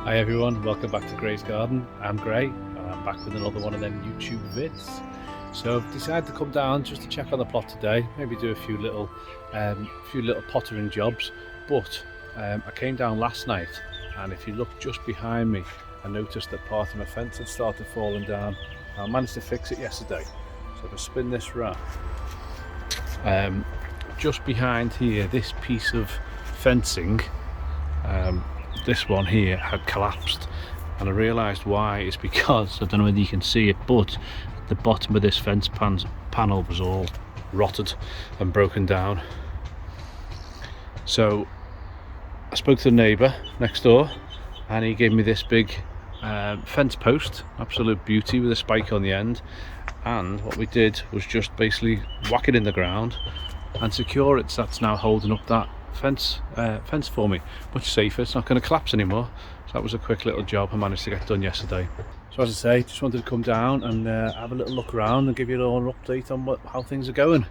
Hi everyone, welcome back to Gray's Garden. I'm Gray and I'm back with another one of them YouTube vids. So I've decided to come down just to check on the plot today, maybe do a few little pottering jobs. But I came down last night, and if you look just behind me, I noticed that part of my fence had started falling down. I managed to fix it yesterday. So if I spin this round, just behind here, this piece of fencing, this one here had collapsed, and I realised why. It's because, I don't know whether you can see it, but the bottom of this fence panel was all rotted and broken down. So I spoke to the neighbour next door, and he gave me this big fence post, absolute beauty, with a spike on the end. And what we did was just basically whack it in the ground and secure it, so that's now holding up that fence for me. Much safer, it's not going to collapse anymore. So that was a quick little job I managed to get done yesterday. So as I say, just wanted to come down and have a little look around and give you all an update on how things are going.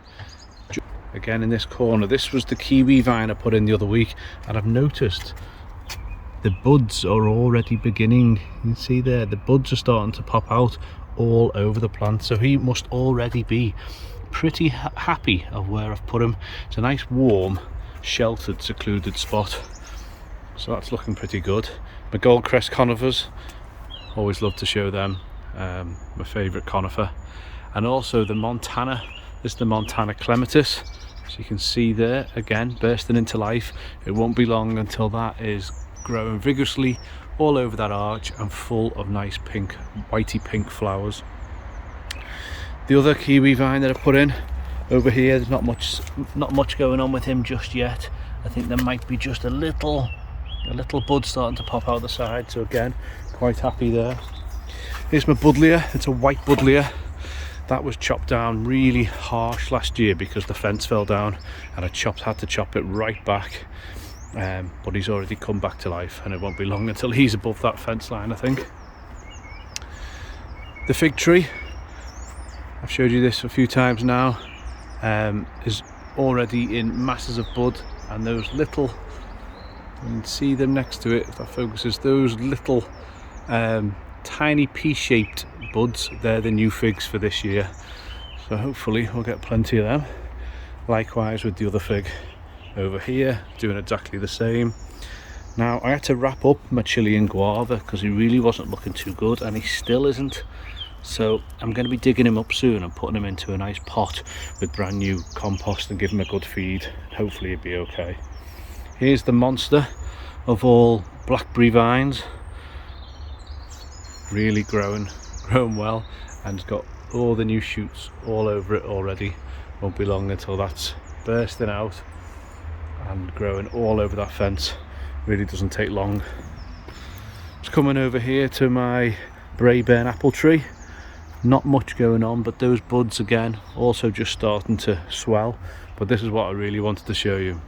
Again, in this corner, this was the kiwi vine I put in the other week, and I've noticed the buds are already beginning. You can see there, the buds are starting to pop out all over the plant, so he must already be pretty happy of where I've put him. It's a nice warm, sheltered, secluded spot, so that's looking pretty good. My Goldcrest conifers, always love to show them, my favourite conifer. And also the Montana, this is the Montana clematis, so you can see there again bursting into life. It won't be long until that is growing vigorously all over that arch and full of nice pink, whitey pink flowers. The other kiwi vine that I put in over here, there's not much going on with him just yet. I think there might be just a little bud starting to pop out the side, so again, quite happy there. Here's my buddleia. It's a white buddleia that was chopped down really harsh last year because the fence fell down, and I had to chop it right back. But he's already come back to life, and it won't be long until he's above that fence line, I think. The fig tree, I've showed you this a few times now, is already in masses of bud, and those little, you can see them next to it if that focuses, those little tiny pea-shaped buds, they're the new figs for this year, so hopefully we'll get plenty of them. Likewise with the other fig over here, doing exactly the same. Now I had to wrap up my Chilean guava because he really wasn't looking too good, and he still isn't. So I'm going to be digging him up soon and putting him into a nice pot with brand new compost and giving him a good feed. Hopefully he'll be okay. Here's the monster of all blackberry vines, really growing well, and it's got all the new shoots all over it already. Won't be long until that's bursting out and growing all over that fence. Really doesn't take long. Just coming over here to my Braeburn apple tree. Not much going on, but those buds again also just starting to swell. But this is what I really wanted to show you.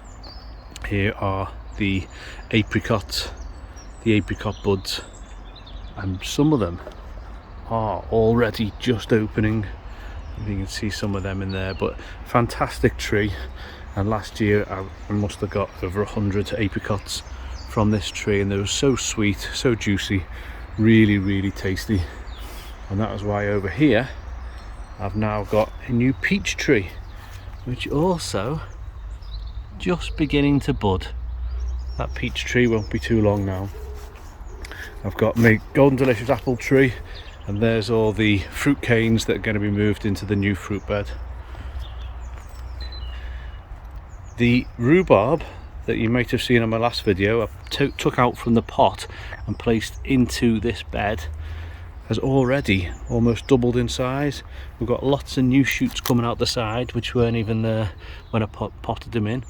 Here are the apricot buds, and some of them are already just opening. You can see some of them in there, but fantastic tree. And last year I must have got over 100 apricots from this tree, and they were so sweet, so juicy, really tasty. And that is why over here I've now got a new peach tree, which also just beginning to bud. That peach tree won't be too long now. I've got my Golden Delicious apple tree, and there's all the fruit canes that are going to be moved into the new fruit bed. The rhubarb that you might have seen on my last video, I took out from the pot and placed into this bed, has already almost doubled in size. We've got lots of new shoots coming out the side which weren't even there when I potted them in,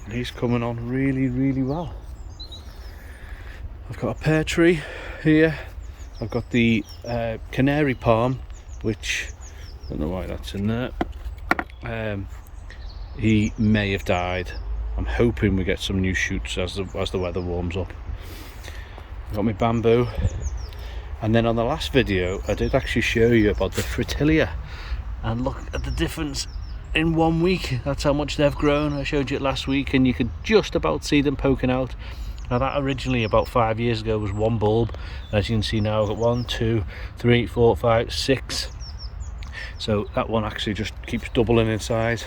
and he's coming on really well. I've got a pear tree here. I've got the canary palm, which I don't know why that's in there. He may have died. I'm hoping we get some new shoots as the weather warms up. I've got my bamboo, and then on the last video I did actually show you about the fritilia, and look at the difference in 1 week. That's how much they've grown. I showed you it last week, and you could just about see them poking out. Now that originally about 5 years ago was one bulb. As you can see now I've got 1, 2, 3, 4, 5, 6. So that one actually just keeps doubling in size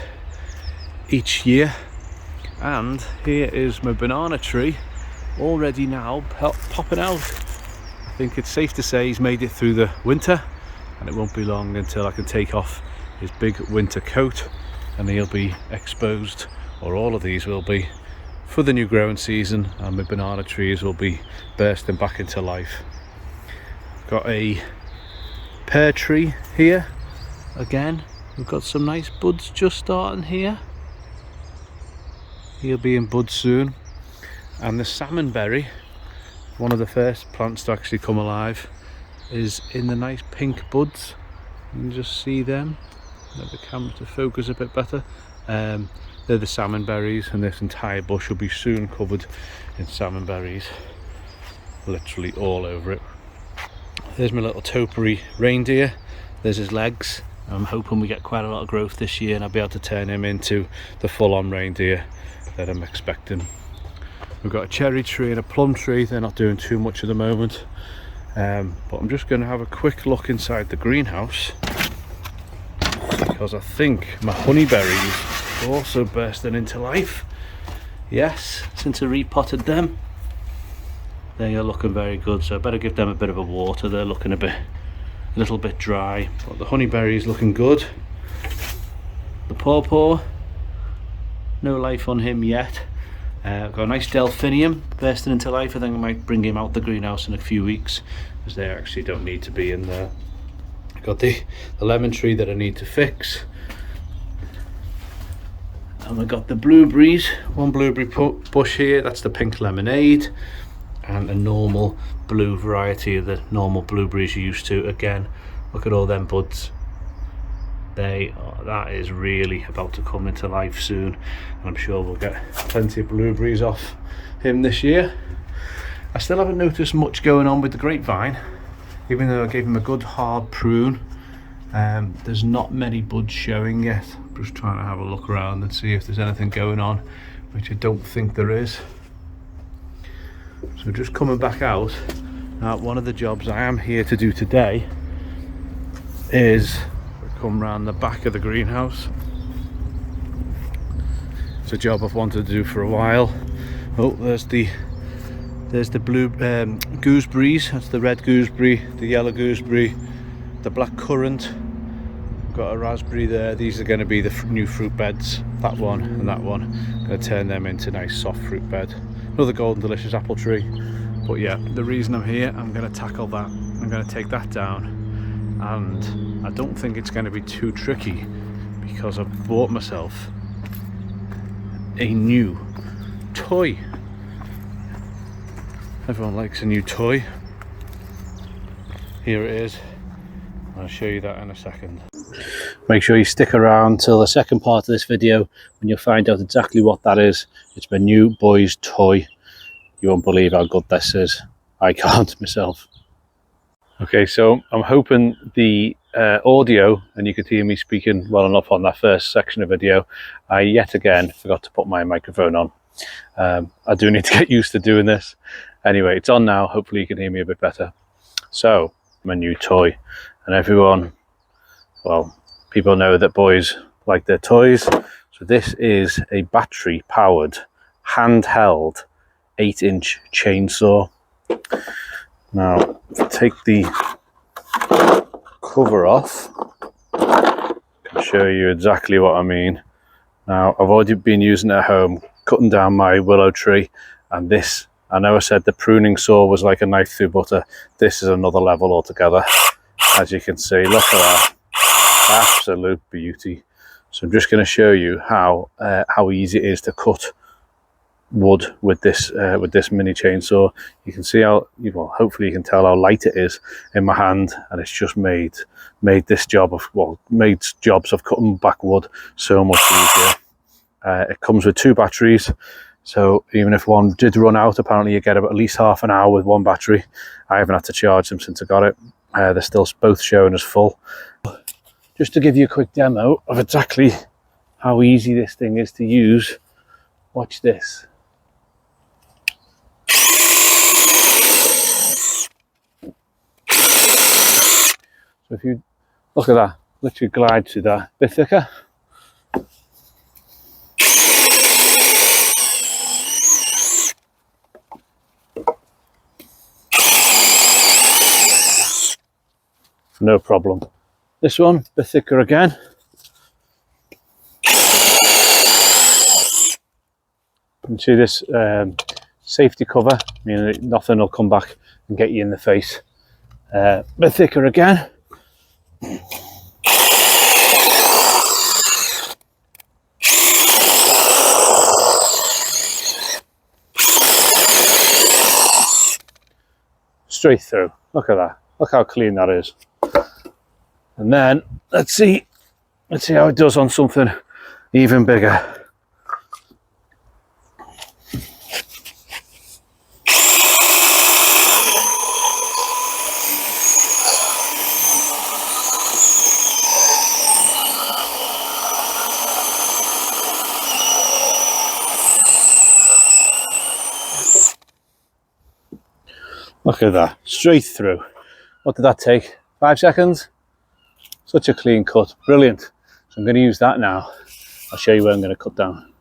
each year. And here is my banana tree already now popping out. I think it's safe to say he's made it through the winter, and it won't be long until I can take off his big winter coat and he'll be exposed, or all of these will be, for the new growing season, and my banana trees will be bursting back into life. Got a pear tree here again. We've got some nice buds just starting here. He'll be in bud soon. And the salmonberry, one of the first plants to actually come alive, is in the nice pink buds. You can just see them. Let the camera to focus a bit better. They're the salmon berries, and this entire bush will be soon covered in salmon berries, literally all over it. There's my little topiary reindeer. There's his legs. I'm hoping we get quite a lot of growth this year and I'll be able to turn him into the full-on reindeer that I'm expecting. We've got a cherry tree and a plum tree. They're not doing too much at the moment, but I'm just going to have a quick look inside the greenhouse, because I think my honeyberries also bursting into life. Yes, since I repotted them, they are looking very good, so I better give them a bit of a water. They're looking a little bit dry, but the honeyberry is looking good. The pawpaw, no life on him yet. I've got a nice delphinium bursting into life. I think I might bring him out the greenhouse in a few weeks, because they actually don't need to be in there. Got the lemon tree that I need to fix. And we got the blueberries, one blueberry bush here, that's the pink lemonade, and a normal blue variety of the normal blueberries you're used to. Again, look at all them buds. That is really about to come into life soon, and I'm sure we'll get plenty of blueberries off him this year. I still haven't noticed much going on with the grapevine, even though I gave him a good hard prune. There's not many buds showing yet. I'm just trying to have a look around and see if there's anything going on, which I don't think there is. So just coming back out. Now, one of the jobs I am here to do today is come round the back of the greenhouse. It's a job I've wanted to do for a while. Oh, there's the blue gooseberries. That's the red gooseberry, the yellow gooseberry, the black currant. Got a raspberry there. These are going to be the new fruit beds, that one and that one. I'm going to turn them into nice soft fruit bed. Another golden delicious apple tree. But yeah, the reason I'm here, I'm going to tackle that. I'm going to take that down, and I don't think it's going to be too tricky, because I've bought myself a new toy. Everyone likes a new toy. Here it is. I'll show you that in a second. Make sure you stick around till the second part of this video, when you'll find out exactly what that is. It's my new boy's toy. You won't believe how good this is. I can't myself. Okay, so I'm hoping the audio, and you could hear me speaking well enough on that first section of video. I yet again forgot to put my microphone on. I do need to get used to doing this. Anyway, it's on now. Hopefully you can hear me a bit better. So, my new toy. And everyone, well, people know that boys like their toys. So this is a battery powered, handheld 8-inch chainsaw. Now, if I take the cover off, I can show you exactly what I mean. Now, I've already been using it at home, cutting down my willow tree, and this, I know I said the pruning saw was like a knife through butter. This is another level altogether. As you can see, look at that, absolute beauty. So I'm just going to show you how easy it is to cut wood with this mini chainsaw. You can see how, well, hopefully you can tell how light it is in my hand, and it's just made this job of, well, made jobs of cutting back wood so much easier. It comes with 2 batteries, so even if one did run out, apparently you get about at least half an hour with one battery. I haven't had to charge them since I got it. They're still both showing as full. Just to give you a quick demo of exactly how easy this thing is to use, watch this. So if you look at that, literally glide through that, a bit thicker. No problem. This one, a bit thicker again. You can see this safety cover, meaning that nothing will come back and get you in the face. A bit thicker again. Straight through. Look at that. Look how clean that is. And then let's see how it does on something even bigger. Look at that, straight through. What did that take? 5 seconds? Such a clean cut, brilliant. So I'm going to use that now. I'll show you where I'm going to cut down.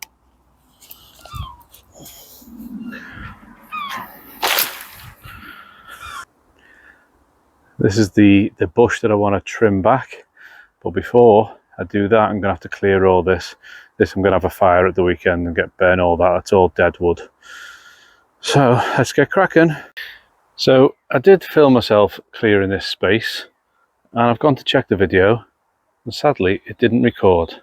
This is the bush that I want to trim back. But before I do that, I'm going to have to clear all this. I'm going to have a fire at the weekend and burn all that. That's all dead wood. So let's get cracking. So I did film myself clearing this space, and I've gone to check the video, and sadly it didn't record.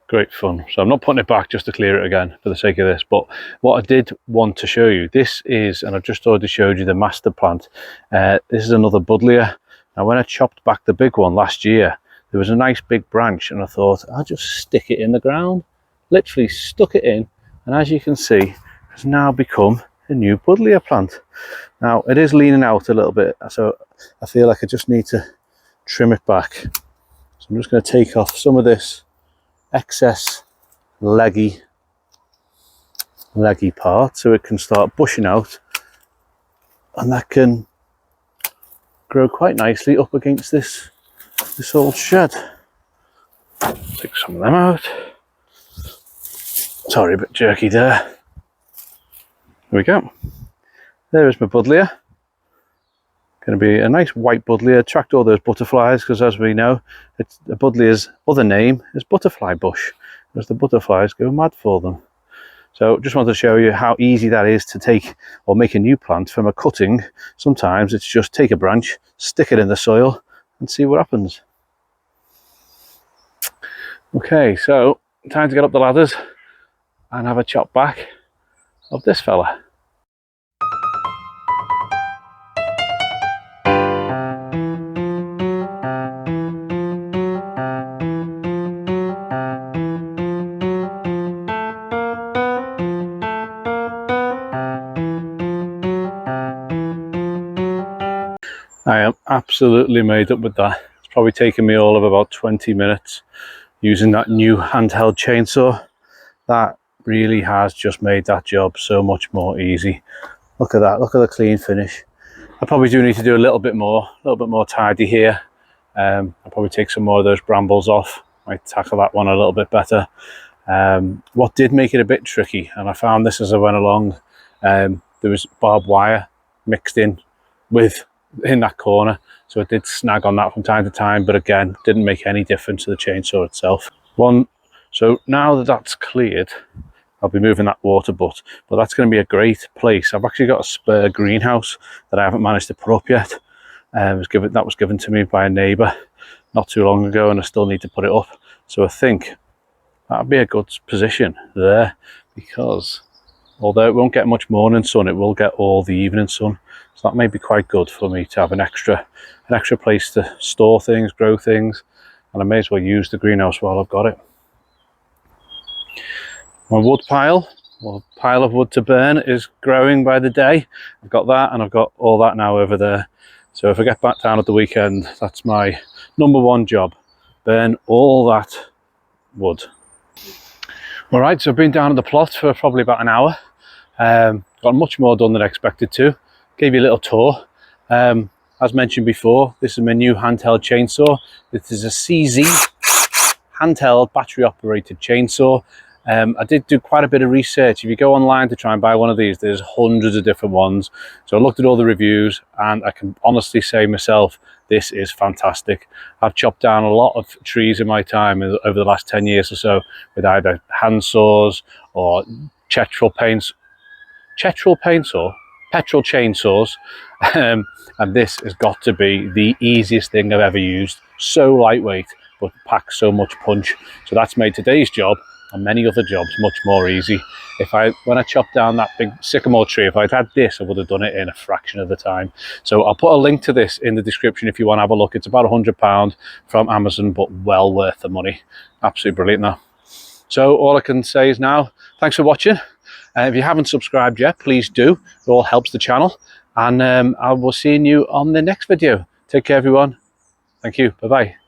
Great fun. So I'm not putting it back just to clear it again for the sake of this, but what I did want to show you, this is, and I've just already showed you the master plant. This is another buddleia. Now when I chopped back the big one last year, there was a nice big branch, and I thought I'll just stick it in the ground. Literally stuck it in, and as you can see, it's now become a new buddleia plant. Now it is leaning out a little bit, so I feel like I just need to trim it back. So I'm just going to take off some of this excess leggy part so it can start bushing out, and that can grow quite nicely up against this old shed. Take some of them out. Sorry, a bit jerky there. Here we go. There is my buddleia. Going to be a nice white buddleia, attract all those butterflies, because as we know, the buddleia's other name is butterfly bush, because the butterflies go mad for them. So just wanted to show you how easy that is to take or make a new plant from a cutting. Sometimes it's just take a branch, stick it in the soil and see what happens. Okay, so time to get up the ladders and have a chop back of this fella. I am absolutely made up with that. It's probably taken me all of about 20 minutes using that new handheld chainsaw. That really has just made that job so much more easy. Look at that, look at the clean finish. I probably do need to do a little bit more tidy here. I'll probably take some more of those brambles off. Might tackle that one a little bit better. What did make it a bit tricky, and I found this as I went along, there was barbed wire mixed in that corner, so it did snag on that from time to time, but again, didn't make any difference to the chainsaw itself. So now that that's cleared, I'll be moving that water butt, but that's going to be a great place. I've actually got a spare greenhouse that I haven't managed to put up yet. That was given to me by a neighbour not too long ago, and I still need to put it up. So I think that'd be a good position there, because although it won't get much morning sun, it will get all the evening sun. So that may be quite good for me to have an extra place to store things, grow things, and I may as well use the greenhouse while I've got it. My wood pile, or pile of wood to burn, is growing by the day. I've got that, and I've got all that now over there. So if I get back down at the weekend, that's my #1 job. Burn all that wood. All right, so I've been down at the plot for probably about an hour. Got much more done than I expected to. Gave you a little tour. as mentioned before, this is my new handheld chainsaw. This is a CZ handheld battery operated chainsaw. I did do quite a bit of research. If you go online to try and buy one of these, there's hundreds of different ones. So I looked at all the reviews, and I can honestly say myself, this is fantastic. I've chopped down a lot of trees in my time over the last 10 years or so with either hand saws or petrol chainsaws. And this has got to be the easiest thing I've ever used. So lightweight, but packs so much punch. So that's made today's job and many other jobs much more easy. When I chopped down that big sycamore tree, if I'd had this, I would have done it in a fraction of the time. So I'll put a link to this in the description if you want to have a look. It's about £100 from Amazon, but well worth the money. Absolutely brilliant now. So all I can say is now, thanks for watching. If you haven't subscribed yet, please do. It all helps the channel. And I will see you on the next video. Take care, everyone. Thank you. Bye-bye.